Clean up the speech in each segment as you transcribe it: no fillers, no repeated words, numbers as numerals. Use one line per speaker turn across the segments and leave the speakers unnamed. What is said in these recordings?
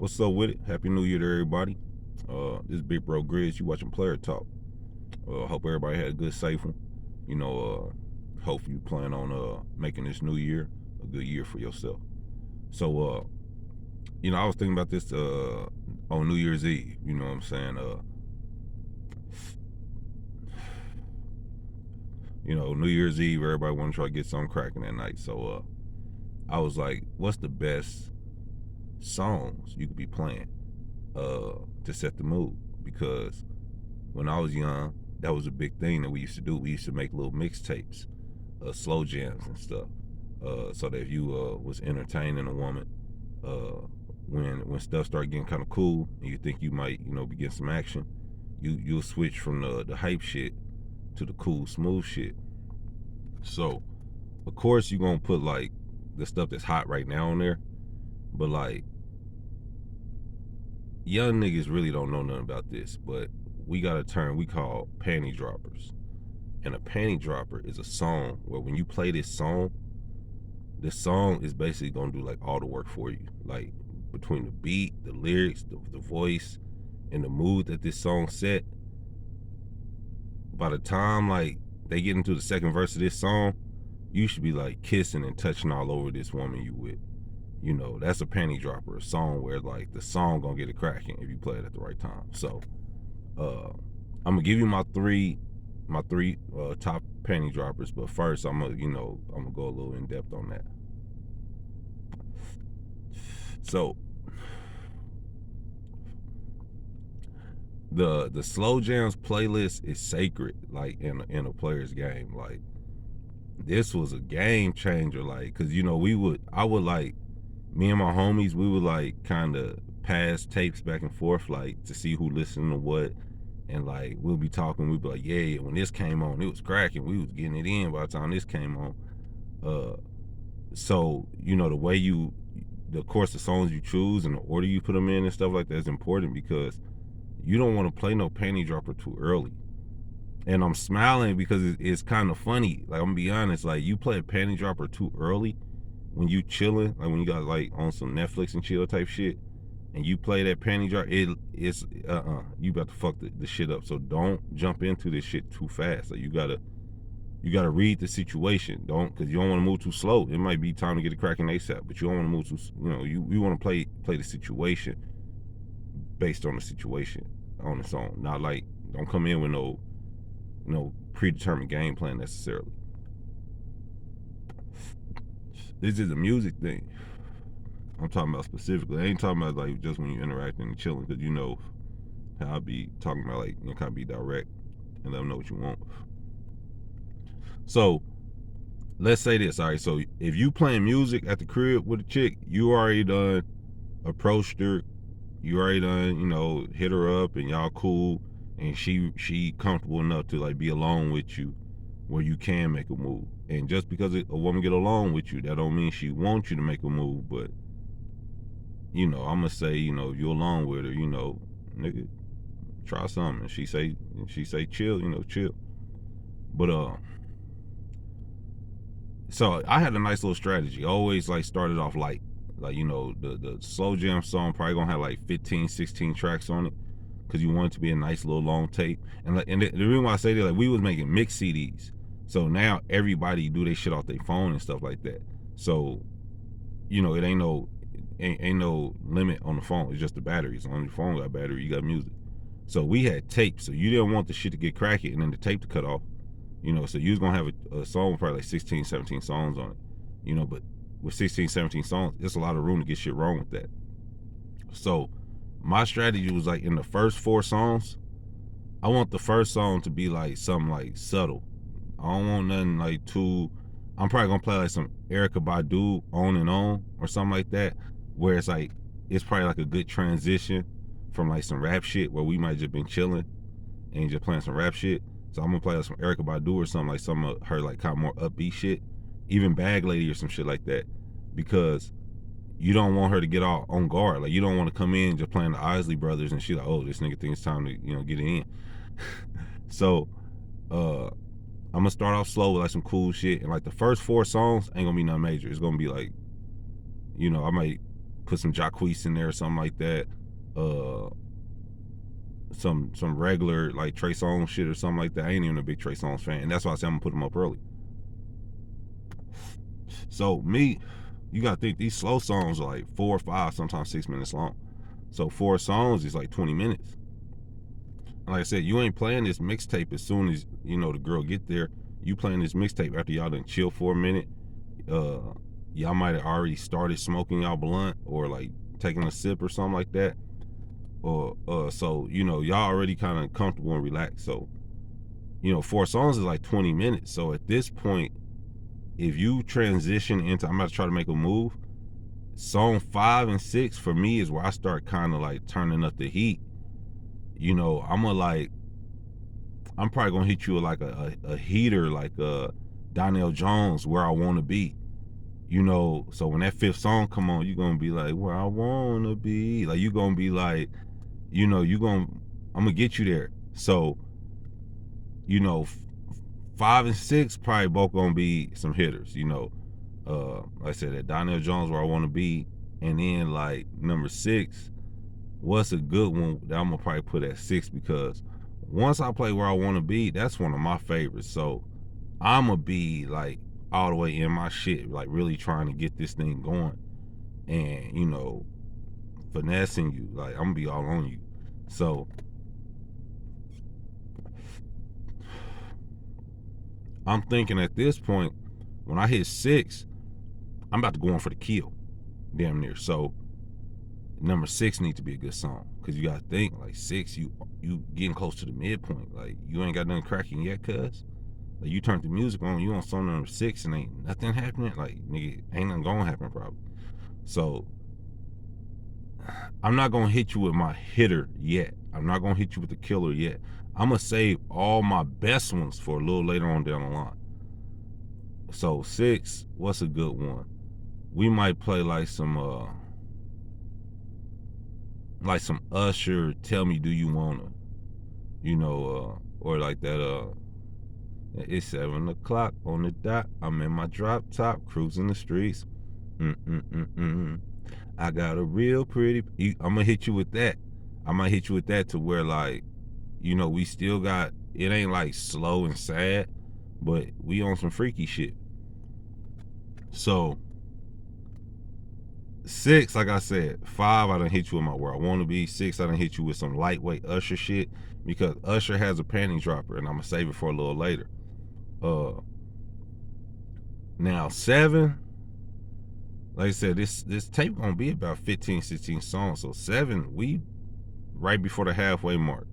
What's up with it? Happy New Year to everybody. This Big Bro Grizz, you watching Player Talk. Hope everybody had a good, safe one. Hope you plan on making this new year a good year for yourself. So, I was thinking about this on New Year's Eve. You know what I'm saying? New Year's Eve, everybody want to try to get something cracking that night. So, I was like, what's the best songs you could be playing to set the mood? Because when I was young, that was a big thing that we used to do. We used to make little mixtapes, slow jams and stuff, so that if you was entertaining a woman, when stuff started getting kind of cool and you think you might, be getting some action, you'll switch from the hype shit to the cool, smooth shit. So, of course, you're gonna put like the stuff that's hot right now on there, but like young niggas really don't know nothing about this, but we got a term we call panty droppers. And a panty dropper is a song where when you play this song is basically gonna do like all the work for you. Like between the beat, the lyrics, the voice, and the mood that this song set, by the time like they get into the second verse of this song, you should be like kissing and touching all over this woman you with. That's a panty dropper, a song where like the song gonna get it cracking if you play it at the right time. So I'm gonna give you my three top panty droppers, but first I'm gonna go a little in depth on that. So the slow jams playlist is sacred, like in a player's game. Like this was a game changer, like, cause I would like, me and my homies, we would like kind of pass tapes back and forth, like to see who listened to what, and like we'll be talking, we'd be like, yeah, when this came on, it was cracking. We was getting it in by the time this came on. So the way of course, the songs you choose and the order you put them in and stuff like that is important, because you don't want to play no panty dropper too early. And I'm smiling because it's kind of funny. Like, I'm gonna be honest, like you play a panty dropper too early when you chilling, like when you got like on some Netflix and chill type shit, and you play that panty drop, it's you about to fuck the shit up. So don't jump into this shit too fast. Like you gotta read the situation. Because you don't want to move too slow. It might be time to get it cracking ASAP, but you don't want to move too. You want to play the situation based on the situation on its own. Not like, don't come in with no predetermined game plan necessarily. This is a music thing I'm talking about specifically. I ain't talking about like just when you're interacting and chilling, because how I be talking about, like, kind of be direct and let them know what you want. So let's say this. All right, so if you playing music at the crib with a chick, you already done approached her, you already done hit her up, and y'all cool, and she comfortable enough to like be alone with you where you can make a move. And just because a woman get along with you, that don't mean she wants you to make a move. But I'm gonna say, if you're alone with her, nigga, try something. And she say chill, chill. But so I had a nice little strategy. I always like started off light. Like, the slow jam song probably gonna have like 15, 16 tracks on it, because you want it to be a nice little long tape. And the reason why I say that, like, we was making mix CDs. So now everybody do their shit off their phone and stuff like that. So, it ain't no limit on the phone. It's just the batteries. On your phone got battery, you got music. So we had tapes. So you didn't want the shit to get cracky and then the tape to cut off. So you was gonna have a song with probably like 16, 17 songs on it. But with 16, 17 songs, there's a lot of room to get shit wrong with that. So my strategy was like, in the first 4 songs, I want the first song to be like something like subtle. I don't want nothing like too. I'm probably gonna play like some Erykah Badu, On and On, or something like that, where it's like, it's probably like a good transition from like some rap shit where we might just been chilling and just playing some rap shit. So I'm gonna play like some Erykah Badu or something, like some of her like kind of more upbeat shit, even Bag Lady or some shit like that, because you don't want her to get all on guard. Like, you don't want to come in just playing the Isley Brothers and she like, oh, this nigga thinks it's time to get it in. So I'm gonna start off slow with like some cool shit, and like the first 4 songs ain't gonna be nothing major. It's gonna be like, I might put some Jacquees in there or something like that. Some regular like Trey Songz shit or something like that. I ain't even a big Trey Songz fan, and that's why I said I'm gonna put him up early. So me, you gotta think these slow songs are like 4 or 5, sometimes 6 minutes long. So 4 songs is like 20 minutes. And like I said, you ain't playing this mixtape as soon as you know the girl get there. You playing this mixtape after y'all done chill for a minute. Y'all might have already started smoking y'all blunt or like taking a sip or something like that. Or so you know y'all already kind of comfortable and relaxed. So you know 4 songs is like 20 minutes. So at this point, if you transition into, I'm about to try to make a move. Song 5 and 6 for me is where I start kind of like turning up the heat. You know, I'm probably gonna hit you with like a heater, like Donnell Jones, Where I Wanna Be. You know, so when that 5th song come on, you're gonna be like, where I wanna be. Like you're gonna be like, you know, I'm gonna get you there. So, you know, 5 and 6 probably both gonna be some hitters, you know. Like I said, that Donnell Jones, Where I Wanna Be, and then like number 6, what's a good one that I'm gonna probably put at 6, because once I play Where I Wanna Be, that's one of my favorites. So I'm gonna be like all the way in my shit, like really trying to get this thing going, and you know, finessing you. Like I'm gonna be all on you. So I'm thinking at this point, when I hit 6, I'm about to go on for the kill, damn near. So number 6 needs to be a good song, because you gotta think like 6, you getting close to the midpoint. Like you ain't got nothing cracking yet, cuz like you turned the music on, you on song number 6 and ain't nothing happening. Like nigga, ain't nothing gonna happen probably. So I'm not gonna hit you with my hitter yet. I'm not gonna hit you with the killer yet. I'm gonna save all my best ones for a little later on down the line. So 6, what's a good one? We might play like some Usher, Tell Me Do You Wanna, you know, or like that it's 7 o'clock on the dot, I'm in my drop top, cruising the streets. I got a real pretty. I'm gonna hit you with that. I might hit you with that to where like, you know, we still got, it ain't like slow and sad, but we on some freaky shit. So 6, like I said, 5, I done hit you with my Where I Wanna Be. 6, I done hit you with some lightweight Usher shit, because Usher has a panty dropper, and I'm gonna save it for a little later. Now 7, like I said, this tape gonna be about 15, 16 songs. So 7, we right before the halfway mark.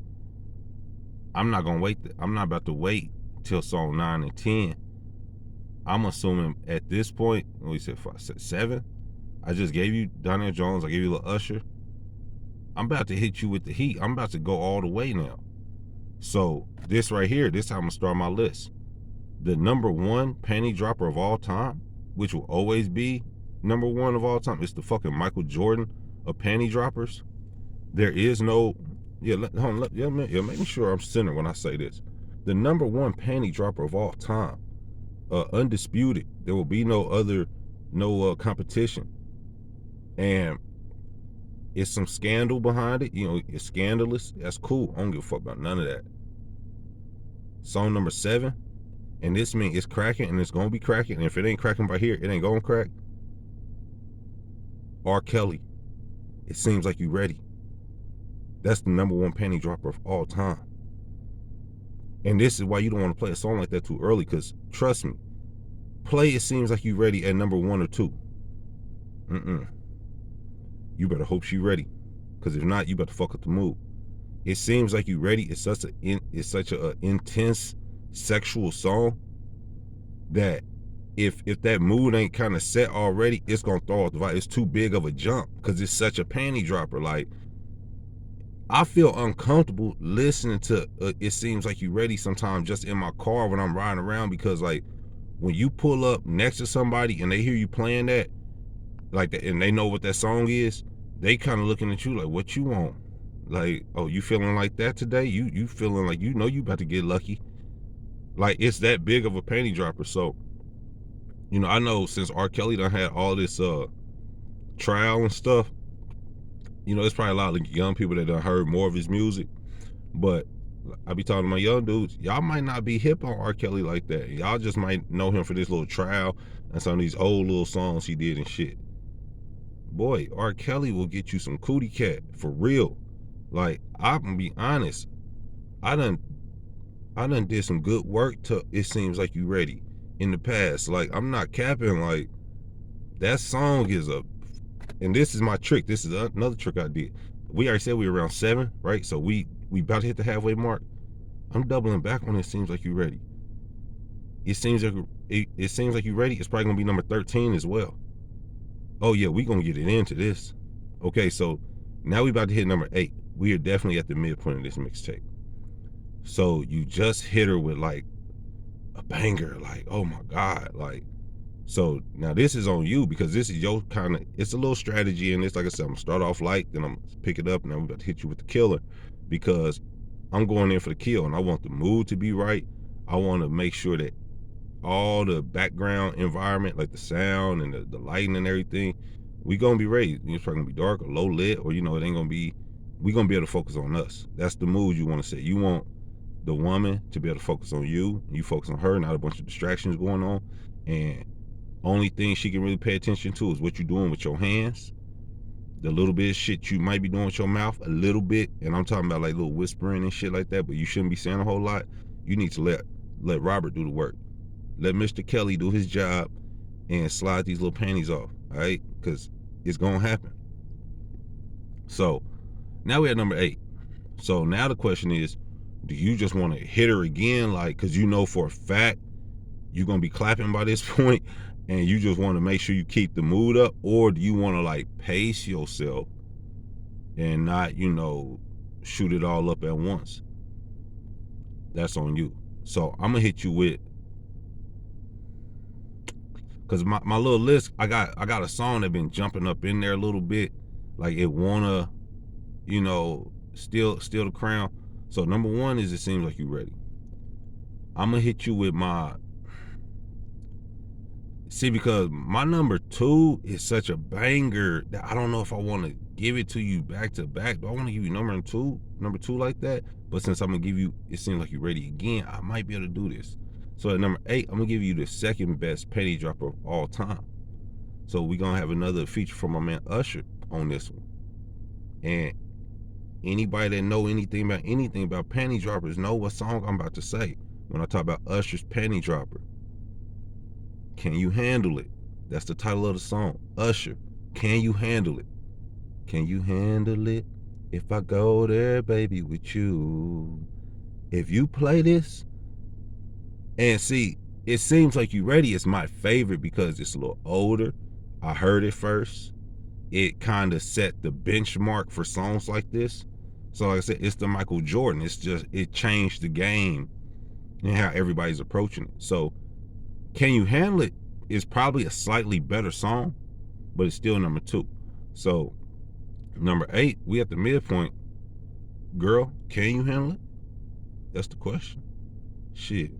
I'm not gonna wait. I'm not about to wait till song 9 and 10. I'm assuming at this point, we said 7. I just gave you Donnell Jones. I gave you a little Usher. I'm about to hit you with the heat. I'm about to go all the way now. So this right here, this time I'm gonna start my list. The number 1 panty dropper of all time, which will always be number 1 of all time, is the fucking Michael Jordan of panty droppers. There is no, making sure I'm centered when I say this. The number 1 panty dropper of all time, undisputed. There will be no other, competition. And it's some scandal behind it. You know, it's scandalous. That's cool. I don't give a fuck about none of that. Song number 7, and this means it's cracking, and it's gonna be cracking. And if it ain't cracking by here, it ain't gonna crack. R. Kelly, It Seems Like You Ready. That's the number 1 panty dropper of all time. And this is why you don't want to play a song like that too early, because trust me, play It Seems Like You Ready at number 1 or 2. You better hope she ready, because if not, you better fuck up the mood. It Seems Like You Ready is such a intense sexual song that if that mood ain't kind of set already, it's gonna throw off the vibe. It's too big of a jump because it's such a panty dropper. Like, I feel uncomfortable listening to It Seems Like You Ready sometimes just in my car when I'm riding around, because like when you pull up next to somebody and they hear you playing that, like that, and they know what that song is, they kind of looking at you like, what you want? Like, oh, you feeling like that today? You feeling like, you about to get lucky? Like, it's that big of a panty dropper. So, you know, I know since R. Kelly done had all this trial and stuff, you know, it's probably a lot of young people that done heard more of his music. But I be talking to my young dudes, y'all might not be hip on R. Kelly like that. Y'all just might know him for this little trial and some of these old little songs he did and shit. Boy, R. Kelly will get you some cootie cat for real. Like, I'm gonna be honest, I done did some good work to It Seems Like You Ready in the past. Like, I'm not capping. Like, that song is and this is my trick. This is another trick I did. We already said we were around 7, right? So we about to hit the halfway mark. I'm doubling back on It Seems Like You Ready. It seems like You Ready. It's probably gonna be number 13 as well. Oh yeah, we gonna get it into this. Okay, so now we about to hit number 8. We are definitely at the midpoint of this mixtape. So you just hit her with like a banger, like, oh my God, like, so now this is on you, because this is your kind of, it's a little strategy in this. Like I said, I'm gonna start off light, then I'm gonna pick it up, and I'm about to hit you with the killer, because I'm going in for the kill, and I want the mood to be right. I want to make sure that all the background environment, like the sound and the lighting and everything, we gonna be ready. It's probably gonna be dark or low lit, or, you know, it ain't gonna be, we gonna be able to focus on us. That's the mood you want to set. You want the woman to be able to focus on you, and you focus on her, not a bunch of distractions going on. And only thing she can really pay attention to is what you're doing with your hands, the little bit of shit you might be doing with your mouth, a little bit, and I'm talking about like little whispering and shit like that, but you shouldn't be saying a whole lot. You need to let Robert do the work. Let Mr. Kelly do his job and slide these little panties off, all right? Because it's gonna happen. So now we're at number 8. So now the question is, do you just want to hit her again, like, because you know for a fact you're gonna be clapping by this point, and you just want to make sure you keep the mood up? Or do you want to like pace yourself and not, you know, shoot it all up at once? That's on you. So I'm gonna hit you with, because my little list, I got a song that been jumping up in there a little bit, like it wanna, you know, steal the crown. So number 1 is It Seems Like You Ready. I'm gonna hit you with my, see, because my number 2 is such a banger that I don't know if I want to give it to you back to back. Do I want to give you number 2 like that? But since I'm gonna give you It Seems Like You Ready again, I might be able to do this. So at number 8, I'm gonna give you the second best panty dropper of all time. So we're gonna have another feature from my man Usher on this one. And anybody that know anything about panty droppers know what song I'm about to say when I talk about Usher's panty dropper. Can You Handle It? That's the title of the song. Usher, Can You Handle It? Can you handle it if I go there, baby, with you? If you play this, and see, It Seems Like You Ready is my favorite because it's a little older. I heard it first. It kind of set the benchmark for songs like this. So like I said, it's the Michael Jordan. It's just, it changed the game and how everybody's approaching it. So Can You Handle It is probably a slightly better song, but it's still number 2. So number 8, we at the midpoint. Girl, can you handle it? That's the question. Shit.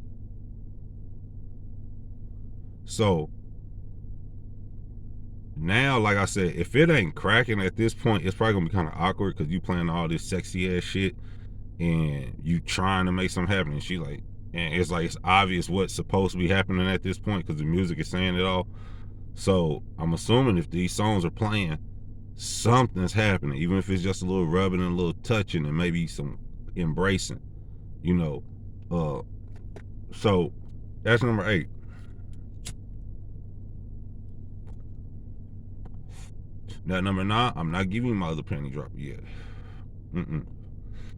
So now, like I said, if it ain't cracking at this point, it's probably gonna be kind of awkward, because you playing all this sexy ass shit and you trying to make something happen, and she like, and it's like, it's obvious what's supposed to be happening at this point because the music is saying it all. So I'm assuming if these songs are playing, something's happening, even if it's just a little rubbing and a little touching and maybe some embracing, you know. So that's number 8. Now number 9, I'm not giving you my other panty dropper yet.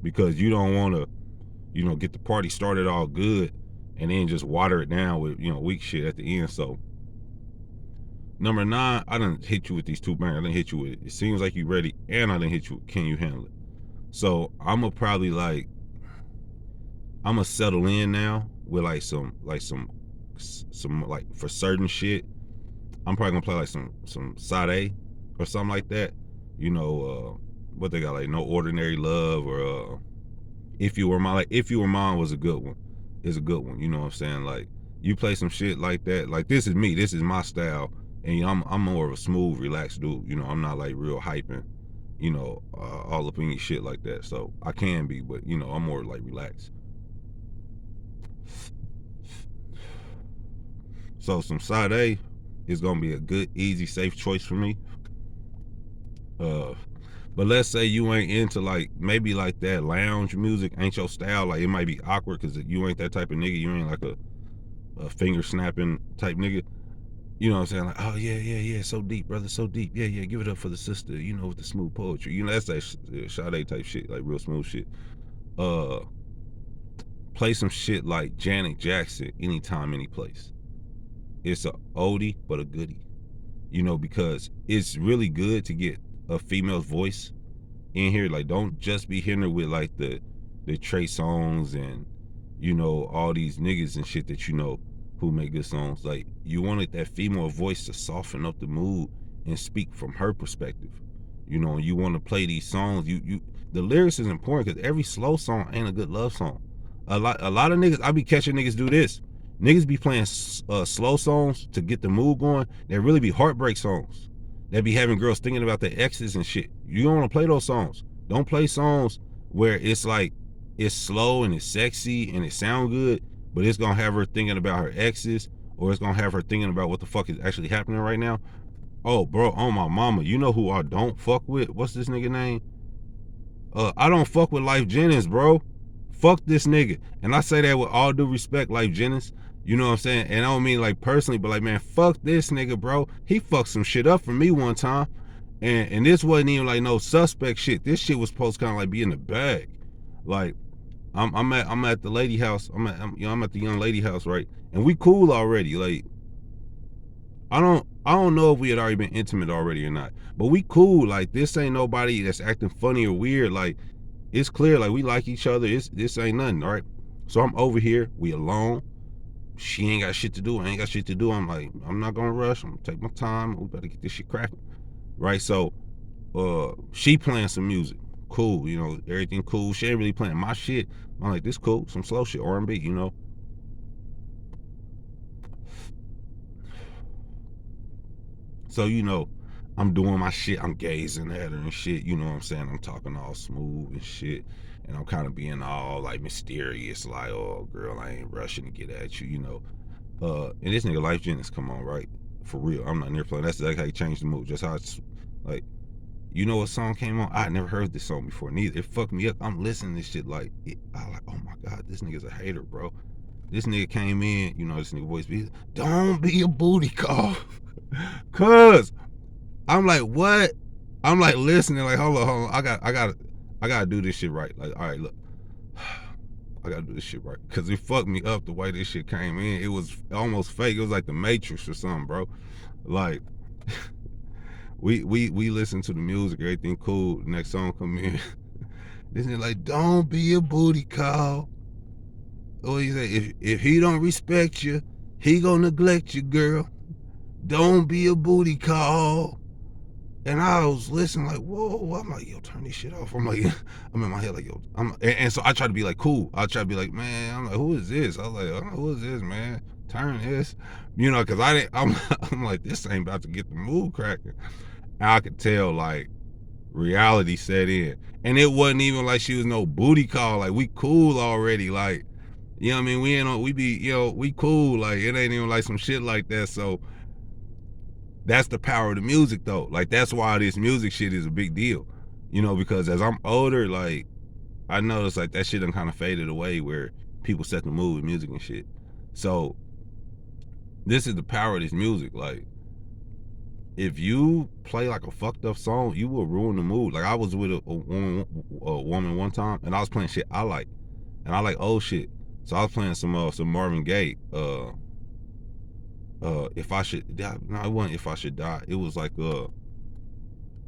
Because you don't want to, you know, get the party started all good and then just water it down with, you know, weak shit at the end. So number 9, I done hit you with these 2 bangers. I done hit you with It Seems Like You Ready, and I done hit you with Can You Handle It? So I'm gonna probably like, I'm gonna settle in now with like some like for certain shit. I'm probably gonna play like some Sade or something like that. You know, what they got, like No Ordinary Love, or If You Were Mine. Like If You Were Mine was a good one. It's a good one. You know what I'm saying? Like, you play some shit like that. Like, this is me. This is my style. And you know, I'm more of a smooth, relaxed dude. You know, I'm not like real hyping, you know, all up in your shit like that. So I can be, but you know, I'm more like relaxed. So some Sade is gonna be a good, easy, safe choice for me. But let's say you ain't into like maybe like that lounge music ain't your style. Like it might be awkward because you ain't that type of nigga. You ain't like a finger snapping type nigga. You know what I'm saying? Like, oh yeah, yeah, yeah, so deep, brother, so deep. Yeah, yeah, give it up for the sister. You know, with the smooth poetry. You know, that's that Sade type shit, like real smooth shit. Uh, Play some shit like Janet Jackson, anytime, any place. It's a oldie but a goodie. You know, because it's really good to get a female's voice in here. Like, don't just be hitting her with like the Trey songs and you know all these niggas and shit that you know who make good songs. Like, you wanted that female voice to soften up the mood and speak from her perspective. You know, you want to play these songs. You the lyrics is important because every slow song ain't a good love song. A lot of niggas, I be catching niggas do this. Niggas be playing slow songs to get the mood going. They really be heartbreak songs. They be having girls thinking about their exes and shit. You don't want to play those songs. Don't play songs where it's like it's slow and it's sexy and it sound good, but it's gonna have her thinking about her exes, or it's gonna have her thinking about what the fuck is actually happening right now. Oh, bro, on my mama, you know who I don't fuck with? What's this nigga name? I don't fuck with Life Jennings, bro. Fuck this nigga. And I say that with all due respect, Life Jennings. You know what I'm saying? And I don't mean like personally, but like, man, fuck this nigga, bro. He fucked some shit up for me one time. And this wasn't even like no suspect shit. This shit was supposed to kind of like be in the bag. Like, I'm at the lady house. I'm at the young lady house, right? And we cool already. Like, I don't know if we had already been intimate already or not. But we cool. Like, this ain't nobody that's acting funny or weird. Like, it's clear, like, we like each other. This ain't nothing, all right? So I'm over here, we alone. She ain't got shit to do. I ain't got shit to do. I'm like, I'm not gonna rush. I'm gonna take my time. We better get this shit cracking. Right? So she playing some music. Cool, you know, everything cool. She ain't really playing my shit. I'm like, this cool, some slow shit, R&B, you know. So, you know, I'm doing my shit. I'm gazing at her and shit. You know what I'm saying? I'm talking all smooth and shit. And I'm kind of being all like mysterious, like, oh, girl, I ain't rushing to get at you, you know. And this nigga Life Jennings come on, right? For real. I'm not near playing. That's exactly how he changed the mood. Just how it's like, you know what song came on? I never heard this song before. Neither. It fucked me up. I'm listening to this shit like, I like, oh my God, this nigga's a hater, bro. This nigga came in, you know, this nigga voice be, don't be a booty call. Cuz I'm like, what? I'm like listening, like, hold on. I gotta do this shit right. Like, all right, look. I gotta do this shit right. Cause it fucked me up the way this shit came in. It was almost fake. It was like the Matrix or something, bro. Like, we listen to the music, everything cool. The next song come in. This nigga like, don't be a booty call. What he say? If he don't respect you, he gonna neglect you, girl. Don't be a booty call. And I was listening like, whoa. I'm like, yo, turn this shit off. I'm like, I'm in my head like, yo. And so I try to be like cool. I try to be like, man, I'm like, who is this? I was like, oh, who is this, man? Turn this. You know, because I'm like, this ain't about to get the mood cracking. And I could tell, like, reality set in. And it wasn't even like she was no booty call. Like, we cool already. Like, you know what I mean? We cool. Like, it ain't even like some shit like that. So that's the power of the music, though. Like, that's why this music shit is a big deal. You know, because as I'm older, like, I noticed, like, that shit done kind of faded away where people set the mood with music and shit. So this is the power of this music. Like, if you play like a fucked up song, you will ruin the mood. Like, I was with a woman one time, and I was playing shit I like, and I like old shit. So I was playing some Marvin Gaye. If I should die. No, it wasn't If I Should Die. It was like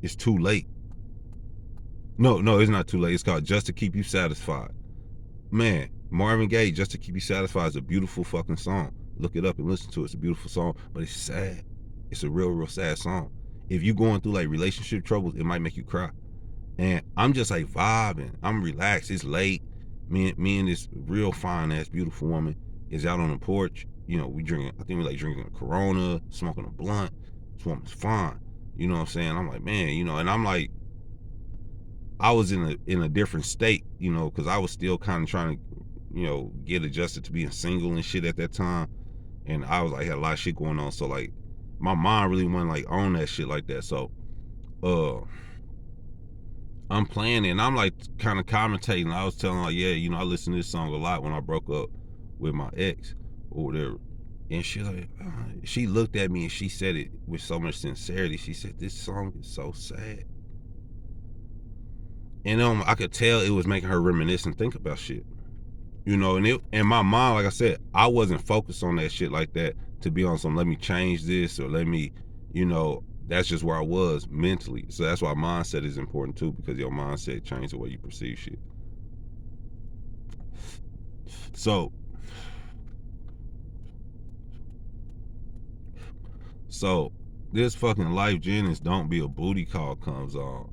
It's Too Late. No, it's not too late. It's called Just to Keep You Satisfied. Man, Marvin Gaye, Just to Keep You Satisfied is a beautiful fucking song. Look it up and listen to it. It's a beautiful song, but it's sad. It's a real sad song. If you going through like relationship troubles, it might make you cry. And I'm just like vibing. I'm relaxed. It's late. Me and this real fine ass beautiful woman is out on the porch. You know, we drinking. I think we like drinking a Corona, smoking a blunt. this woman's fine. You know what I'm saying? I'm like, man, you know, and I'm like, I was in a different state, you know, because I was still kind of trying to, you know, get adjusted to being single and shit at that time. And I was like, had a lot of shit going on. So like my mind really wasn't like on that shit like that. So I'm playing it and I'm like kind of commentating. I was telling her, like, yeah, you know, I listened to this song a lot when I broke up with my ex or whatever. And she like, she looked at me and she said it with so much sincerity. She said, this song is so sad. And I could tell it was making her reminisce and think about shit. You know, and in my mind, like I said, I wasn't focused on that shit like that to be on some, let me change this or let me, you know, that's just where I was mentally. So that's why mindset is important too, because your mindset changes the way you perceive shit. So this fucking Life Jennings Don't Be a Booty Call comes on.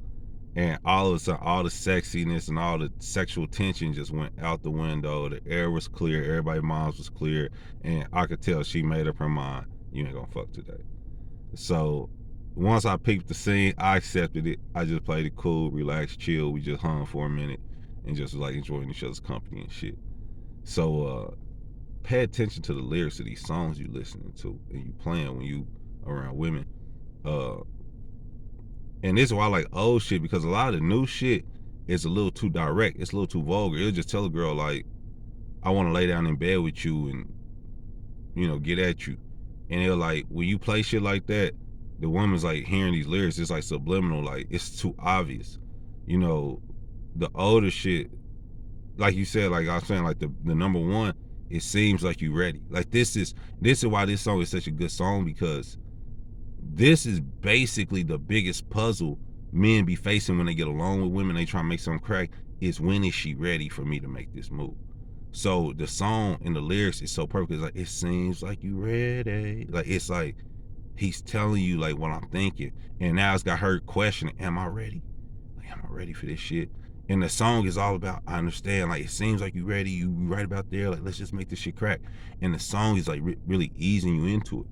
And all of a sudden, all the sexiness and all the sexual tension just went out the window. The air was clear. Everybody's mind was clear. And I could tell she made up her mind. You ain't gonna fuck today. So once I peeped the scene, I accepted it. I just played it cool, relaxed, chill. We just hung for a minute and just was like enjoying each other's company and shit. So pay attention to the lyrics of these songs you listening to and you playing when you around women. And this is why I like old shit, because a lot of the new shit is a little too direct. It's a little too vulgar. It'll just tell a girl, like, I want to lay down in bed with you and, you know, get at you. And it'll like, when you play shit like that, the woman's like hearing these lyrics, it's like subliminal, like it's too obvious. You know, the older shit, like you said, like I was saying, like the number one, it seems like you ready. Like this is why this song is such a good song, because this is basically the biggest puzzle men be facing when they get along with women. They try to make something crack. Is when is she ready for me to make this move? So the song and the lyrics is so perfect. It's like, it seems like you ready. Like it's like he's telling you like what I'm thinking, and now it's got her questioning, am I ready? Like, am I ready for this shit? And the song is all about, I understand, like it seems like you ready, you right about there, like let's just make this shit crack. And the song is like really easing you into it.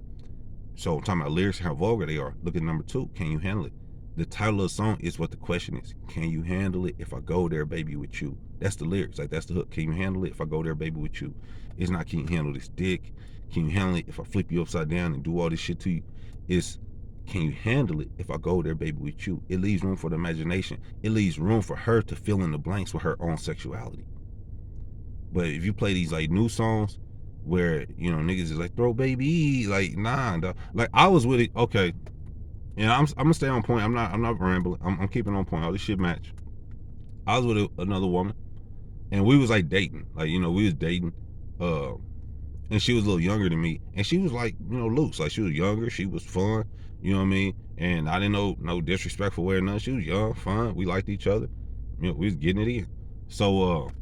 So I'm talking about lyrics and how vulgar they are. Look at number 2, can you handle it? The title of the song is what the question is. Can you handle it if I go there, baby, with you? That's the lyrics, like that's the hook. Can you handle it if I go there, baby, with you? It's not, can you handle this dick? Can you handle it if I flip you upside down and do all this shit to you? It's, can you handle it if I go there, baby, with you? It leaves room for the imagination. It leaves room for her to fill in the blanks with her own sexuality. But if you play these like new songs where, you know, niggas is like, throw baby, like, nah, dog. Like I was with it, okay. And I'm gonna stay on point. I'm not rambling. I'm keeping on point. All this shit match. I was with another woman, and we was like dating. Like, you know, we was dating. And she was a little younger than me, and she was like, you know, loose. Like she was younger, she was fun. You know what I mean? And I didn't know no disrespectful way or nothing. She was young, fun. We liked each other. You know, we was getting it in. So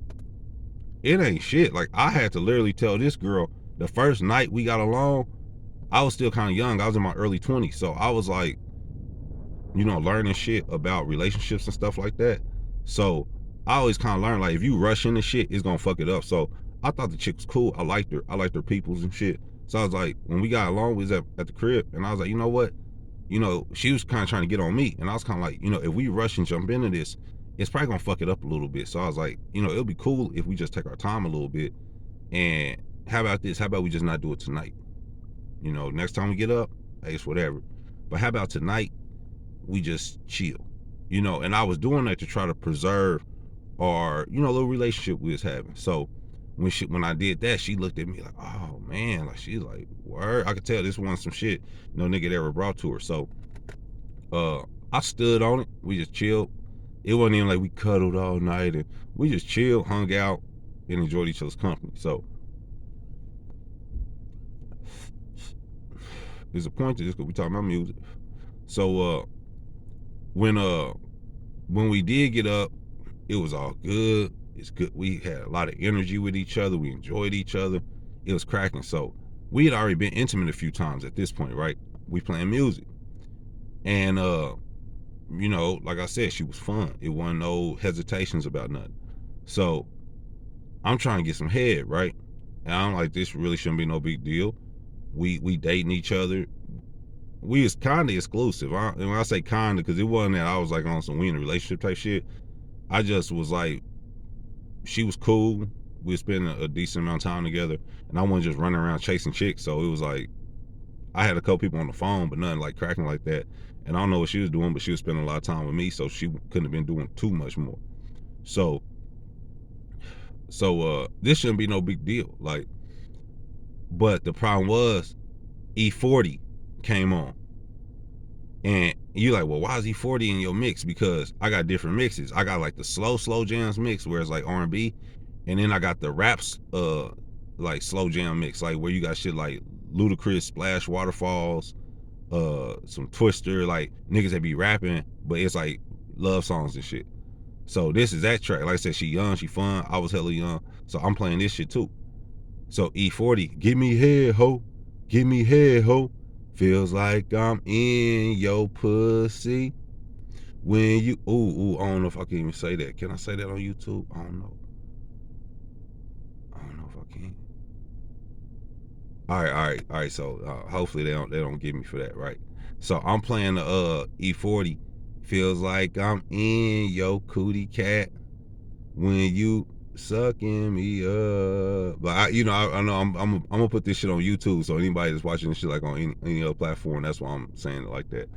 it ain't shit. Like I had to literally tell this girl the first night we got along. I was still kind of young. I was in my early 20s, so I was like, you know, learning shit about relationships and stuff like that. So I always kind of learned, like, if you rush into shit, it's gonna fuck it up. So I thought the chick was cool. I liked her. I liked her peoples and shit. So I was like, when we got along, we was at the crib, and I was like, you know what? You know, she was kind of trying to get on me, and I was kind of like, you know, if we rush and jump into this, it's probably gonna fuck it up a little bit. So I was like, you know, it'll be cool if we just take our time a little bit. And how about this? How about we just not do it tonight? You know, next time we get up, hey, it's whatever. But how about tonight? We just chill, you know. And I was doing that to try to preserve our, you know, little relationship we was having. So when I did that, she looked at me like, oh man, like she's like, word. I could tell this wasn't some shit no nigga ever brought to her. So I stood on it. We just chilled. It wasn't even like we cuddled all night, and we just chilled, hung out, and enjoyed each other's company. So there's a point to this because we talking about music. So when we did get up, it was all good. It's good. We had a lot of energy with each other. We enjoyed each other. It was cracking. So we had already been intimate a few times at this point, right? We playing music. And you know, like I said, she was fun. It wasn't no hesitations about nothing. So I'm trying to get some head, right? And I'm like, this really shouldn't be no big deal. We dating each other. we was kind of exclusive. And when I say kind of, because it wasn't that I was like on some we in a relationship type shit. I just was like, she was cool. We was spending a decent amount of time together, and I wasn't just running around chasing chicks. So it was like I had a couple people on the phone, but nothing like cracking like that. And I don't know what she was doing, but she was spending a lot of time with me, so she couldn't have been doing too much more. So this shouldn't be no big deal. Like, but the problem was E40 came on. And you're like, well, why is E40 in your mix? Because I got different mixes. I got like the slow jams mix where it's like R&B, and then I got the raps like slow jam mix, like where you got shit like Ludacris, Splash Waterfalls, some Twister, like niggas that be rapping, but it's like love songs and shit. So this is that track. Like I said, she young, she fun. I was hella young, so I'm playing this shit too. So E40, give me head, ho, give me head, ho. Feels like I'm in your pussy. When you ooh, I don't know if I can even say that. Can I say that on YouTube? I don't know. I don't know if I can. All right. So hopefully they don't get me for that, right? So I'm playing the E40. Feels like I'm in your cootie cat when you sucking me up. But I know I'm gonna put this shit on YouTube, so anybody that's watching this shit like on any other platform, that's why I'm saying it like that.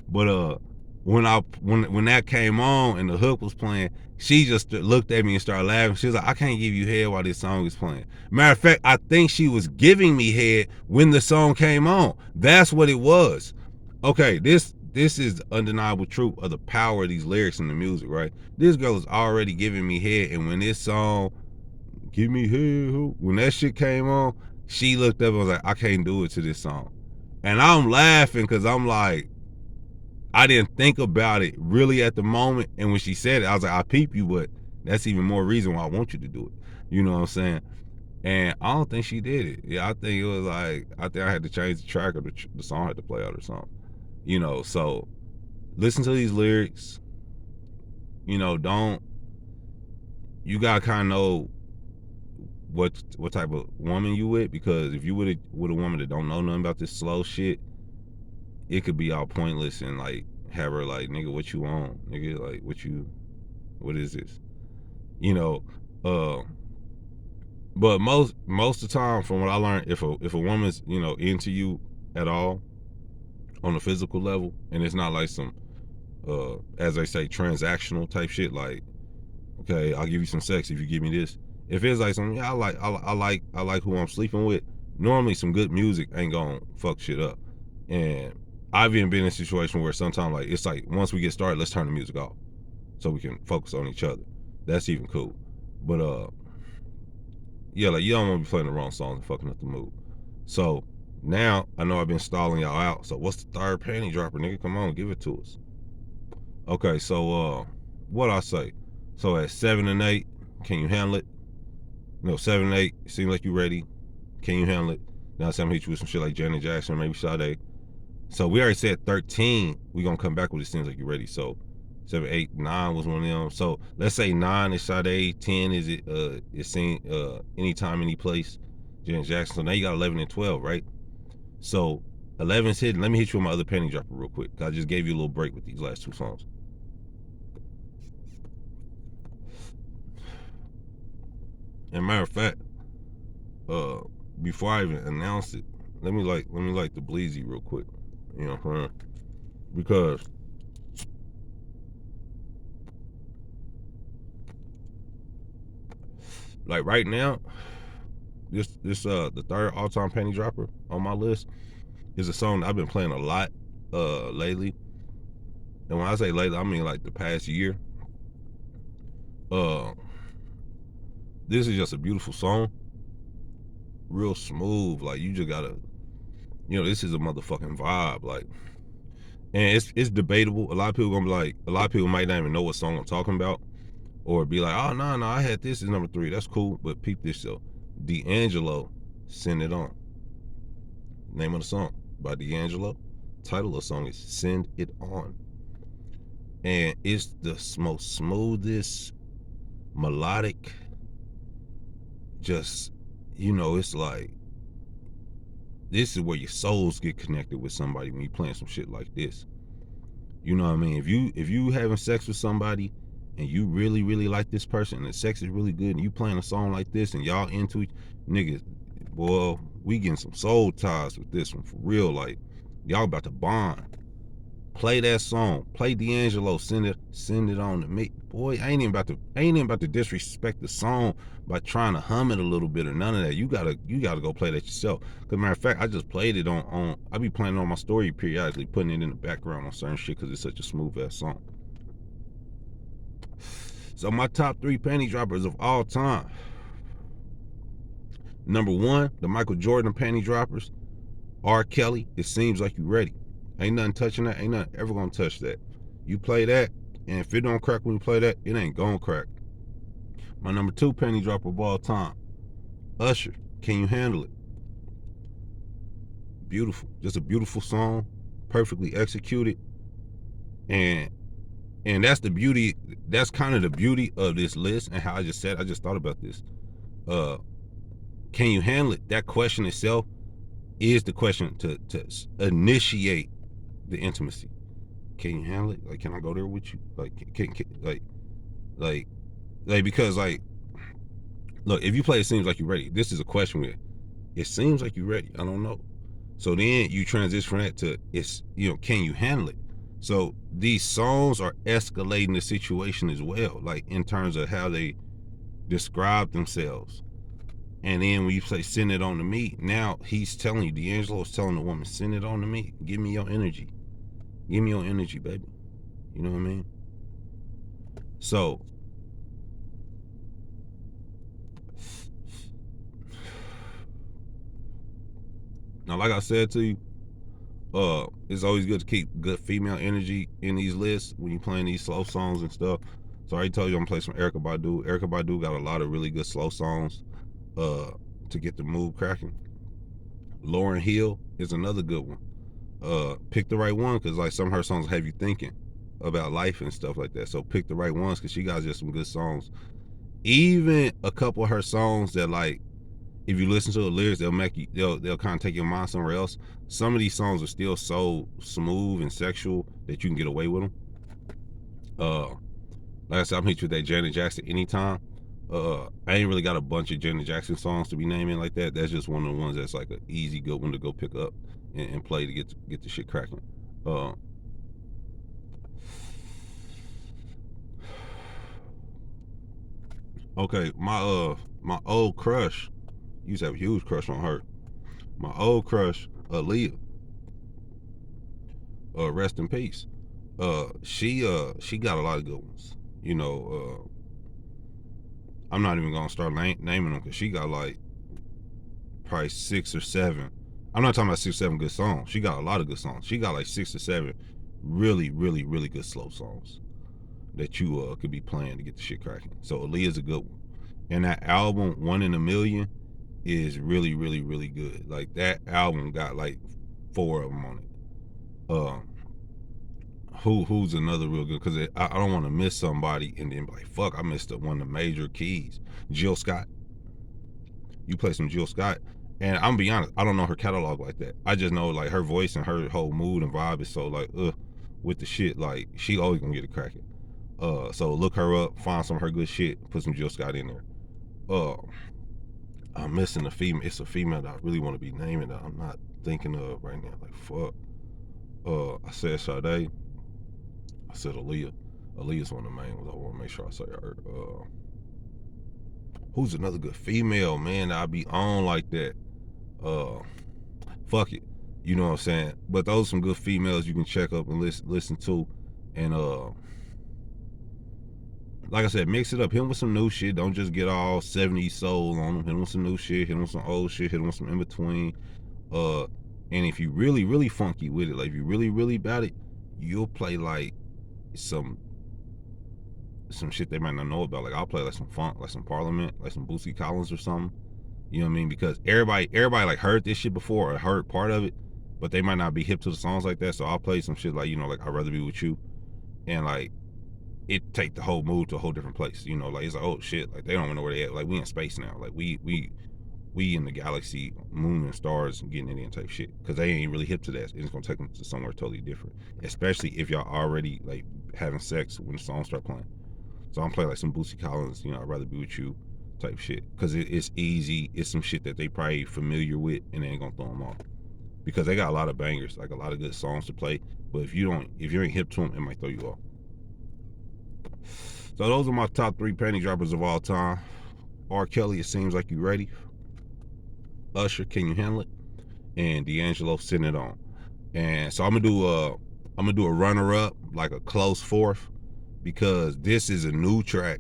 But when that came on and the hook was playing, she just looked at me and started laughing. She was like, I can't give you head while this song is playing. Matter of fact, I think she was giving me head when the song came on. That's what it was. Okay, this is the undeniable truth of the power of these lyrics in the music, right? This girl is already giving me head, and when this song, give me head, when that shit came on, she looked up and was like, I can't do it to this song. And I'm laughing because I'm like, I didn't think about it really at the moment. And when she said it, I was like, I peep you, but that's even more reason why I want you to do it. You know what I'm saying? And I don't think she did it. Yeah, I think it was like, I think I had to change the track, or the song had to play out or something. You know, so listen to these lyrics. You know, you gotta kind of know what type of woman you with, because if you with a woman that don't know nothing about this slow shit, it could be all pointless and like have her like, nigga, what you on? Nigga, like what is this? You know, but most of the time from what I learned, if a woman's, you know, into you at all on a physical level, and it's not like some as they say, transactional type shit, like, okay, I'll give you some sex if you give me this. If it's like something, yeah, I like who I'm sleeping with, normally some good music ain't gonna fuck shit up. And I've even been in a situation where sometimes, like, it's like, once we get started, let's turn the music off so we can focus on each other. That's even cool. But yeah, like, you don't want to be playing the wrong songs and fucking up the mood. So now I know I've been stalling y'all out. So what's the third panty dropper, nigga? Come on, give it to us. Okay, so what I say? So at 7 and 8, can you handle it? No, 7 and 8, seem like you ready. Can you handle it? Now it's time to hit you with some shit like Janet Jackson, maybe Sade. So we already said 13. We gonna come back with it seems like you ready. So 7, 8, 9 was one of them. So let's say 9 is Sade, 10 is it's seen anytime, any place, Janet Jackson. So now you got 11 and 12, right? So 11's hidden. Let me hit you with my other penny dropper real quick. I just gave you a little break with these last two songs. And matter of fact, before I even announce it, let me like the Bleezy real quick. You know what I'm saying? Because like right now, this the third all-time penny dropper on my list is a song that I've been playing a lot lately. And when I say lately, I mean like the past year. This is just a beautiful song. Real smooth. Like, you just gotta, you know, this is a motherfucking vibe. Like, and it's debatable. A lot of people might not even know what song I'm talking about, or be like, oh no, I had this as number 3. That's cool. But peep this though. D'Angelo, Send It On. Name of the song by D'Angelo. Title of the song is Send It On. And it's the most smoothest, melodic, just, you know, it's like, this is where your souls get connected with somebody when you playing some shit like this. You know what I mean? If you having sex with somebody and you really, really like this person and the sex is really good and you playing a song like this and y'all into it, niggas, boy, we getting some soul ties with this one for real. Like, y'all about to bond. Play that song. Play D'Angelo. Send it on to me. Boy, I ain't even about to disrespect the song by trying to hum it a little bit or none of that. You gotta go play that yourself. Cause matter of fact, I just played it on I be playing it on my story periodically, putting it in the background on certain shit because it's such a smooth ass song. So my top 3 panty droppers of all time. Number 1, the Michael Jordan panty droppers. R. Kelly, It Seems Like You Ready. Ain't nothing touching that. Ain't nothing ever gonna touch that. You play that, and if it don't crack when you play that, it ain't gonna crack. My number 2 panty dropper of all time. Usher, Can You Handle It? Beautiful. Just a beautiful song. Perfectly executed. And that's the beauty. That's kind of the beauty of this list and how I just thought about this. Can you handle it? That question itself is the question to initiate the intimacy. Can you handle it? Like, can I go there with you? Like, can because like, look, if you play It Seems Like You're Ready, this is a question where it seems like you're ready. I don't know. So then you transition from that to can you handle it? So these songs are escalating the situation as well, like in terms of how they describe themselves. And then when you say send it on to me, now he's telling you, D'Angelo's telling the woman, send it on to me. Give me your energy. Give me your energy, baby. You know what I mean? So now, like I said to you, it's always good to keep good female energy in these lists when you're playing these slow songs and stuff. So I already told you I'm gonna play some Erykah Badu. Erykah Badu got a lot of really good slow songs to get the mood cracking. Lauryn Hill is another good one. Pick the right one, because like some of her songs have you thinking about life and stuff like that. So pick the right ones, because she got just some good songs. Even a couple of her songs that, like, if you listen to the lyrics, they'll kind of take your mind somewhere else. Some of these songs are still so smooth and sexual that you can get away with them. Like I said, I'm hit you with that Janet Jackson Anytime. I ain't really got a bunch of Janet Jackson songs to be naming like that. That's just one of the ones that's like an easy good one to go pick up and play to get the shit cracking. Okay, my old crush, used to have a huge crush on her. My old crush, Aaliyah. Rest in peace. She got a lot of good ones. I'm not even gonna start naming them because she got like probably 6 or 7. I'm not talking about 6 or 7 good songs. She got a lot of good songs. She got like 6 or 7 really, really, really good slow songs that you could be playing to get the shit cracking. So Aaliyah's a good one. And that album, One in a Million, is really, really, really good. Like, that album got like 4 of them on it. Who's another real good? Because I don't want to miss somebody and then be like, fuck, I missed one of the major keys. Jill Scott. You play some Jill Scott, and I'm gonna be honest, I don't know her catalog like that. I just know like her voice and her whole mood and vibe is so like with the shit. Like, she always gonna get it cracking. So look her up, find some of her good shit, put some Jill Scott in there. I'm missing a female. It's a female that I really want to be naming that I'm not thinking of right now. Like, fuck. I said Sade. I said Aaliyah. Aaliyah's one of the main ones. I want to make sure I say her. Who's another good female, man, that I be on like that? Fuck it. You know what I'm saying? But those are some good females you can check up and listen to. And like I said, mix it up. Hit them with some new shit. Don't just get all 70s soul on them. Hit them with some new shit. Hit them with some old shit. Hit them with some in between. And if you really, really funky with it, like if you really, really about it, you'll play like some shit they might not know about. Like, I'll play like some funk, like some Parliament, like some Bootsy Collins or something. You know what I mean? Because everybody like heard this shit before or heard part of it, but they might not be hip to the songs like that. So I'll play some shit like, like I'd Rather Be With You, and like it take the whole mood to a whole different place. Like, it's like, oh shit, like they don't even know where they at. Like, we in space now. Like we we in the galaxy, moon and stars and getting it in type shit. Cause they ain't really hip to that. It's gonna take them to somewhere totally different. Especially if y'all already like having sex when the songs start playing. So I'm playing like some Bootsy Collins, you know, I'd rather be with you type shit. Cause it's easy. It's some shit that they probably familiar with and they ain't gonna throw them off. Because they got a lot of bangers, like a lot of good songs to play. But if you ain't hip to them, it might throw you off. So those are my top 3 panty droppers of all time. R. Kelly, It Seems Like You Ready. Usher, Can You Handle It? And D'Angelo, Send It On. And so I'm gonna do a runner up, like a close fourth, because this is a new track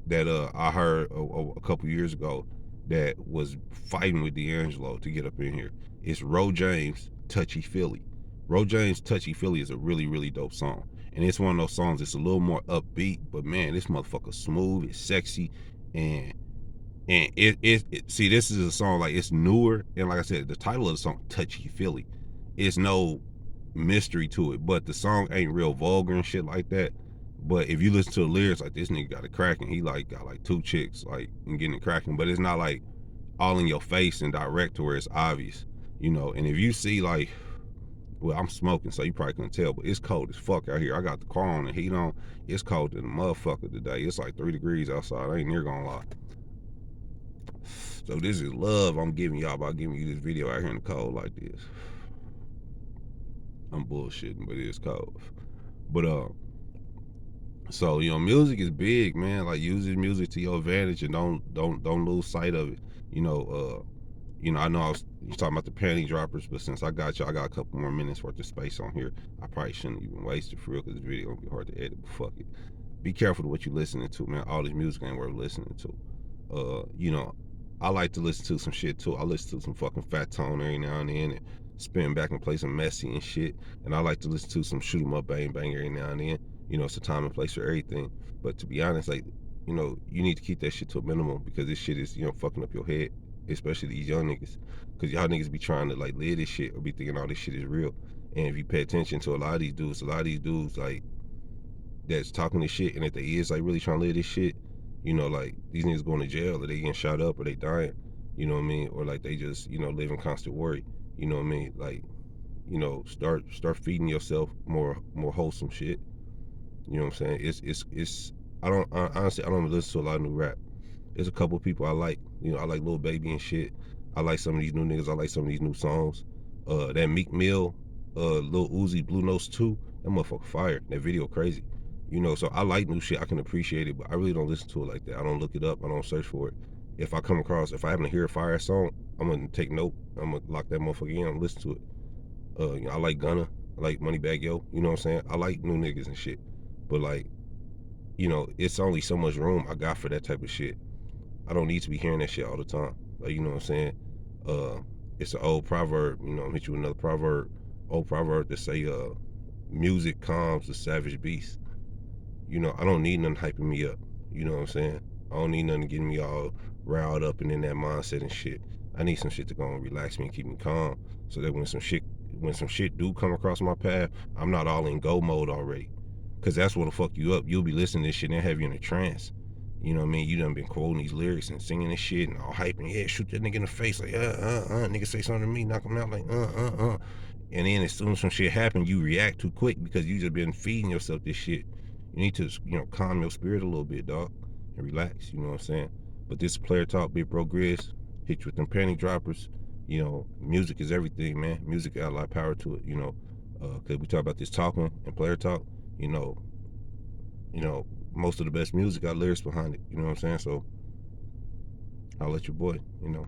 that I heard a couple years ago that was fighting with D'Angelo to get up in here. It's Ro James, Touchy Feely. Ro James, Touchy Feely is a really, really dope song. And it's one of those songs that's a little more upbeat, but man, this motherfucker smooth, it's sexy, and see, this is a song, like, it's newer, and like I said, the title of the song, Touchy Feely, it's no mystery to it, but the song ain't real vulgar and shit like that. But if you listen to the lyrics, like, this nigga got it cracking. He like got like 2 chicks, like, and getting it cracking. But it's not like all in your face and direct to where it's obvious, you know. And if you see, like, well, I'm smoking, so you probably couldn't tell, but it's cold as fuck out here. I got the car on, the heat on. It's cold than a motherfucker today. It's like 3 degrees outside. I ain't near gonna lie. So this is love I'm giving y'all by giving you this video out here in the cold like this. I'm bullshitting, but it is cold. But so, you know, music is big, man. Like, use this music to your advantage and don't lose sight of it. You know, I know you're talking about the panty droppers, but since I got a couple more minutes worth of space on here, I probably shouldn't even waste it for real, because this video gonna be hard to edit, but fuck it. Be careful to what you're listening to, man. All this music ain't worth listening to. You know, I like to listen to some shit too. I listen to some fucking Fat Tone every now and then, and spin back and play some Messy and shit. And I like to listen to some Shoot 'em Up, Bang Bang every now and then. You know, it's a time and place for everything. But to be honest, like, you know, you need to keep that shit to a minimum, because this shit is, you know, fucking up your head, especially these young niggas. Because y'all niggas be trying to, like, live this shit or be thinking all this shit is real. And if you pay attention to a lot of these dudes, like, that's talking this shit, and if they is, like, really trying to live this shit, you know, like, these niggas going to jail, or they getting shot up, or they dying, you know what I mean? Or, like, they just, you know, live in constant worry, you know what I mean? Like, you know, start feeding yourself more wholesome shit. You know what I'm saying? It's honestly, I don't listen to a lot of new rap. There's a couple people I like. You know, I like Lil Baby and shit. I like some of these new niggas. I like some of these new songs. That Meek Mill, Lil Uzi, Blue Notes 2, that motherfucker fire. That video crazy. You know, so I like new shit. I can appreciate it, but I really don't listen to it like that. I don't look it up. I don't search for it. If I happen to hear a fire song, I'm gonna take note. I'm gonna lock that motherfucker in. I'm gonna listen to it. You know, I like Gunna. I like Moneybagg Yo. You know what I'm saying? I like new niggas and shit. But, like, you know, it's only so much room I got for that type of shit. I don't need to be hearing that shit all the time. Like, you know what I'm saying? It's an old proverb, you know, I'm hit you with another proverb. Old proverb that say, music calms the savage beast. You know, I don't need nothing hyping me up. You know what I'm saying? I don't need nothing getting me all riled up and in that mindset and shit. I need some shit to go and relax me and keep me calm, so that when some shit do come across my path, I'm not all in go mode already. Cause that's what'll fuck you up. You'll be listening to this shit and have you in a trance. You know what I mean? You done been quoting these lyrics and singing this shit and all hyping. Yeah, shoot that nigga in the face. Like, nigga say something to me, knock him out. Like, And then as soon as some shit happen, you react too quick because you just been feeding yourself this shit. You need to, you know, calm your spirit a little bit, dog, and relax. You know what I'm saying? But this is Player Talk, Big Bro Grizz. Hit you with them panty droppers. You know, music is everything, man. Music got a lot of power to it, you know. Cause we talk about this talking and Player Talk, you know, most of the best music got lyrics behind it. You know what I'm saying? So I'll let your boy, you know.